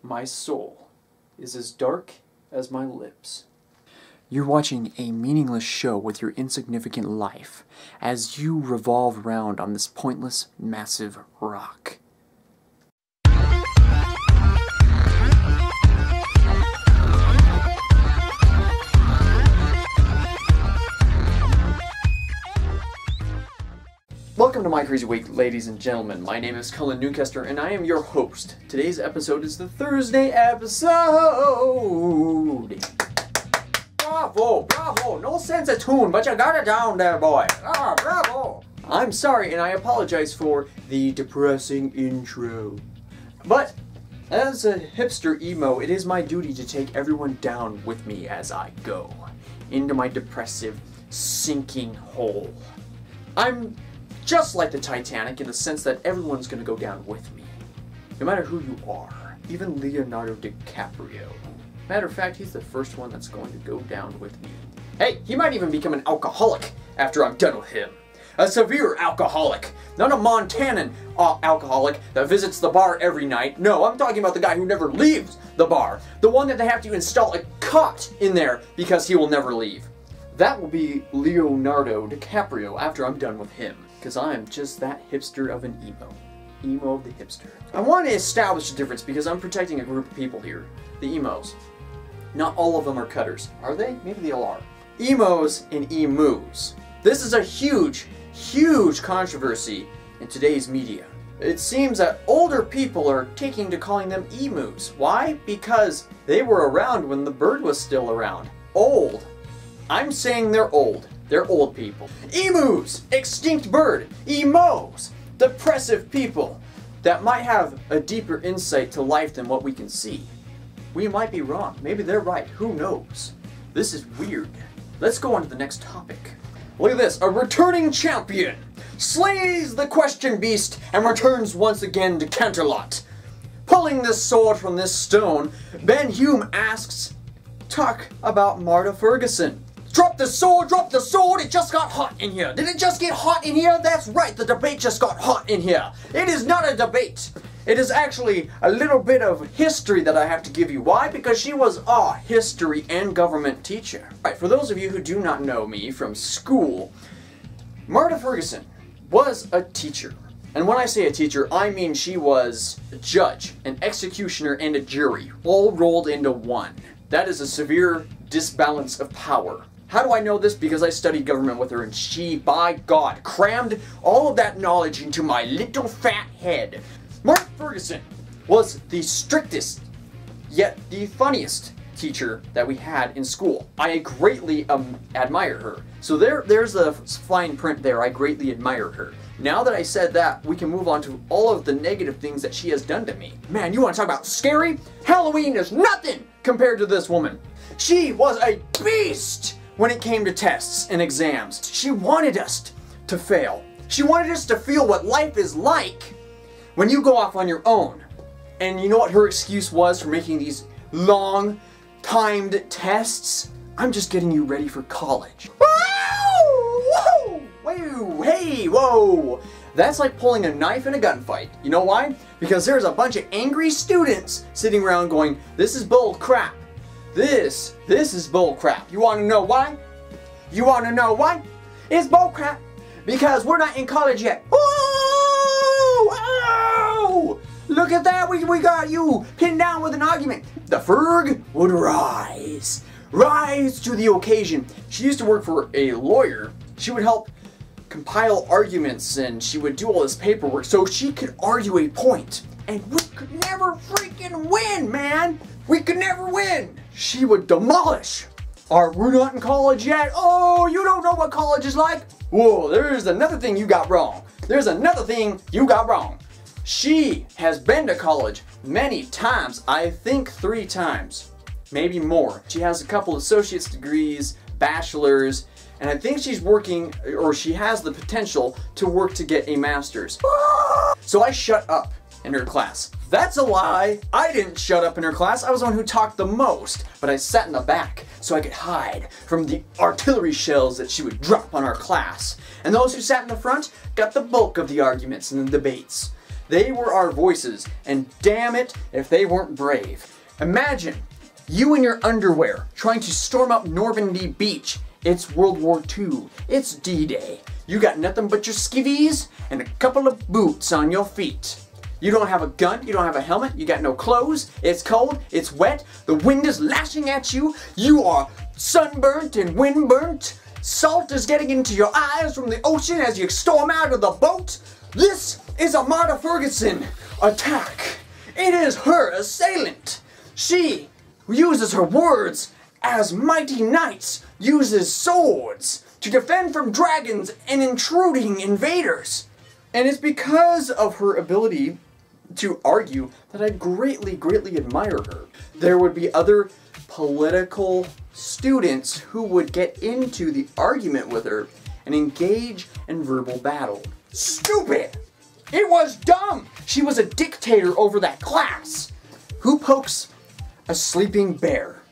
My soul is as dark as my lips. You're watching a meaningless show with your insignificant life as you revolve around on this pointless, massive rock. Welcome to My Crazy Week, ladies and gentlemen. My name is Cullen Newcaster, and I am your host. Today's episode is the Thursday episode. Bravo, bravo. No sense of tune, but you got it down there, boy. Ah, bravo. I'm sorry, and I apologize for the depressing intro. But as a hipster emo, it is my duty to take everyone down with me as I go into my depressive, sinking hole. I'm just like the Titanic in the sense that everyone's going to go down with me. No matter who you are. Even Leonardo DiCaprio. Matter of fact, he's the first one that's going to go down with me. Hey, he might even become an alcoholic after I'm done with him. A severe alcoholic. Not a Montanan alcoholic that visits the bar every night. No, I'm talking about the guy who never leaves the bar. The one that they have to install a cot in there because he will never leave. That will be Leonardo DiCaprio after I'm done with him. Because I'm just that hipster of an emo. Emo of the hipster. I want to establish a difference because I'm protecting a group of people here. The emos. Not all of them are cutters. Are they? Maybe they all are. Emos and emus. This is a huge, huge controversy in today's media. It seems that older people are taking to calling them emus. Why? Because they were around when the bird was still around. Old. I'm saying they're old. They're old people. Emus! Extinct bird! Emos! Depressive people that might have a deeper insight to life than what we can see. We might be wrong. Maybe they're right. Who knows? This is weird. Let's go on to the next topic. Look at this. A returning champion slays the question beast and returns once again to Canterlot. Pulling this sword from this stone, Ben Hume asks, talk about Marta Ferguson. Drop the sword, it just got hot in here. Did it just get hot in here? That's right, the debate just got hot in here. It is not a debate. It is actually a little bit of history that I have to give you. Why? Because she was a history and government teacher. Right, for those of you who do not know me from school, Marta Ferguson was a teacher. And when I say a teacher, I mean she was a judge, an executioner, and a jury, all rolled into one. That is a severe disbalance of power. How do I know this? Because I studied government with her and she, by God, crammed all of that knowledge into my little fat head. Marta Ferguson was the strictest, yet the funniest teacher that we had in school. I greatly admire her. So there's the fine print there. I greatly admire her. Now that I said that, we can move on to all of the negative things that she has done to me. Man, you want to talk about scary? Halloween is nothing compared to this woman. She was a beast when it came to tests and exams. She wanted us to fail. She wanted us to feel what life is like when you go off on your own. And you know what her excuse was for making these long, timed tests? I'm just getting you ready for college. Whoa! Whoa! Hey! Whoa! That's like pulling a knife in a gunfight. You know why? Because there's a bunch of angry students sitting around going, this is bull crap. This is bull crap. You want to know why? You want to know why? It's bull crap. Because we're not in college yet. Oh! Oh! Look at that. We got you pinned down with an argument. The Ferg would rise. Rise to the occasion. She used to work for a lawyer. She would help compile arguments and she would do all this paperwork so she could argue a point. And we could never freaking win, man. We could never win. She would demolish. We're not in college yet. Oh, you don't know what college is like? Whoa, there's another thing you got wrong. There's another thing you got wrong. She has been to college many times. I think 3 times, maybe more. She has a couple associate's degrees, bachelor's, and I think she's working, or she has the potential to work to get a master's. So I shut up in her class. That's a lie. I didn't shut up in her class. I was the one who talked the most, but I sat in the back so I could hide from the artillery shells that she would drop on our class. And those who sat in the front got the bulk of the arguments and the debates. They were our voices, and damn it if they weren't brave. Imagine you in your underwear trying to storm up Normandy Beach. It's World War II. It's D-Day. You got nothing but your skivvies and a couple of boots on your feet. You don't have a gun, you don't have a helmet, you got no clothes, it's cold, it's wet, the wind is lashing at you, you are sunburnt and windburnt, salt is getting into your eyes from the ocean as you storm out of the boat. This is a Marta Ferguson attack. It is her assailant. She uses her words as mighty knights uses swords to defend from dragons and intruding invaders. And it's because of her ability to argue that I greatly, greatly admire her. There would be other political students who would get into the argument with her and engage in verbal battle. Stupid! It was dumb! She was a dictator over that class. Who pokes a sleeping bear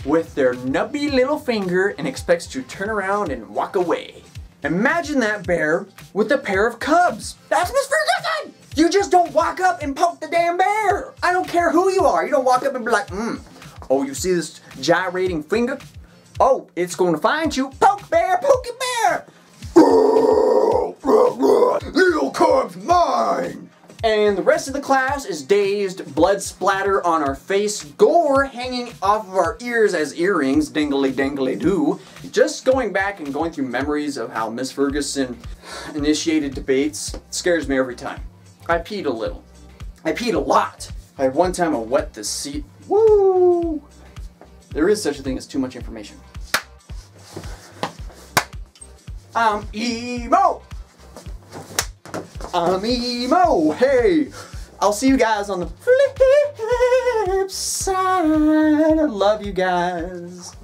with their nubby little finger and expects to turn around and walk away? Imagine that bear with a pair of cubs. That's Miss Ferguson! You just don't walk up and poke the damn bear. I don't care who you are. You don't walk up and be like, oh, you see this gyrating finger? Oh, it's going to find you. Poke bear, poke it bear. Little cub's mine. And the rest of the class is dazed, blood splatter on our face, gore hanging off of our ears as earrings, dingly dingly doo. Just going back and going through memories of how Miss Ferguson initiated debates scares me every time. I peed a little. I peed a lot. I had one time I wet the seat. Woo! There is such a thing as too much information. I'm emo! I'm emo! Hey! I'll see you guys on the flip side. I love you guys.